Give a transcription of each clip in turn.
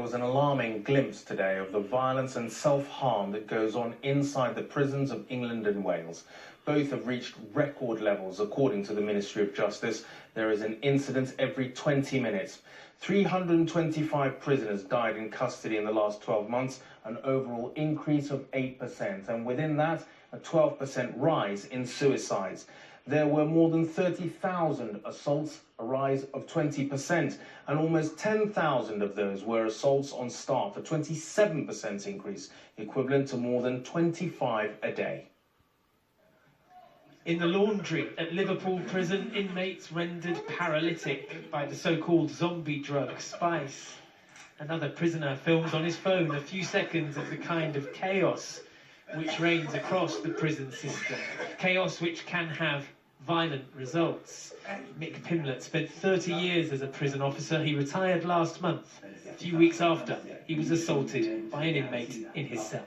was an alarming glimpse today of the violence and self-harm that goes on inside the prisons of England and Wales. Both have reached record levels, according to the Ministry of Justice. There is an incident every 20 minutes. 325 prisoners died in custody in the last 12 months, an overall increase of 8%, and within that, a 12% rise in suicides. There were more than 30,000 assaults, a rise of 20%, and almost 10,000 of those were assaults on staff, a 27% increase, equivalent to more than 25 a day. In the laundry at Liverpool prison, inmates rendered paralytic by the so-called zombie drug Spice. Another prisoner films on his phone a few seconds of the kind of chaos which reigns across the prison system. Chaos which can have violent results. Mick Pimlett spent 30 years as a prison officer. He retired last month, a few weeks after he was assaulted by an inmate in his cell.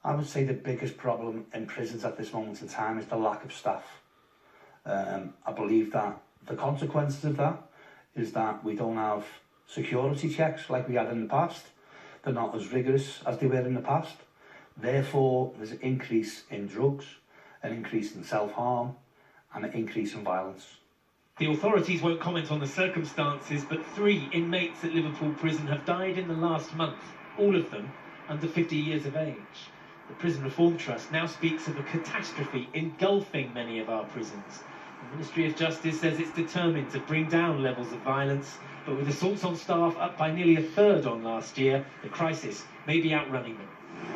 I would say the biggest problem in prisons at this moment in time is the lack of staff. I believe that the consequences of that is that we don't have security checks like we had in the past. They're not as rigorous as they were in the past. Therefore, there's an increase in drugs, an increase in self-harm, and an increase in violence. The authorities won't comment on the circumstances, but 3 inmates at Liverpool prison have died in the last month, all of them under 50 years of age. The Prison Reform Trust now speaks of a catastrophe engulfing many of our prisons. The Ministry of Justice says it's determined to bring down levels of violence, but with assaults on staff up by nearly a third on last year, the crisis may be outrunning them.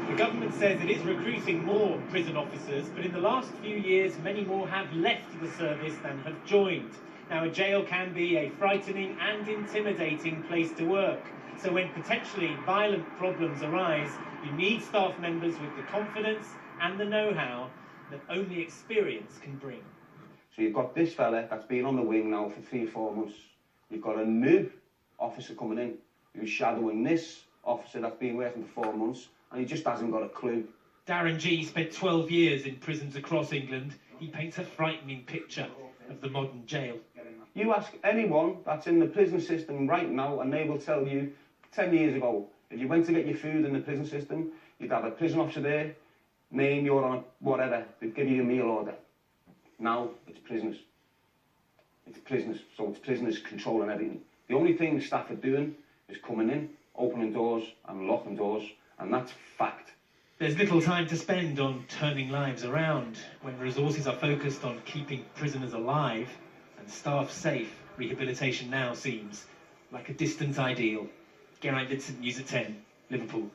The government says it is recruiting more prison officers, but in the last few years, many more have left the service than have joined. Now, a jail can be a frightening and intimidating place to work. So when potentially violent problems arise, you need staff members with the confidence and the know-how that only experience can bring. So you've got this fella that's been on the wing now for 3 or 4 months. You've got a new officer coming in who's shadowing this officer that's been working for 4 months, and he just hasn't got a clue. Darren Gee spent 12 years in prisons across England. He paints a frightening picture of the modern jail. You ask anyone that's in the prison system right now, and they will tell you 10 years ago, if you went to get your food in the prison system, you'd have a prison officer there, name you're on whatever, they'd give you a meal order. Now, it's prisoners. It's prisoners, so it's prisoners controlling everything. The only thing staff are doing is coming in, opening doors and locking doors, and that's fact. There's little time to spend on turning lives around. When resources are focused on keeping prisoners alive and staff safe, rehabilitation now seems like a distant ideal. Geraint Vincent, News at 10, Liverpool.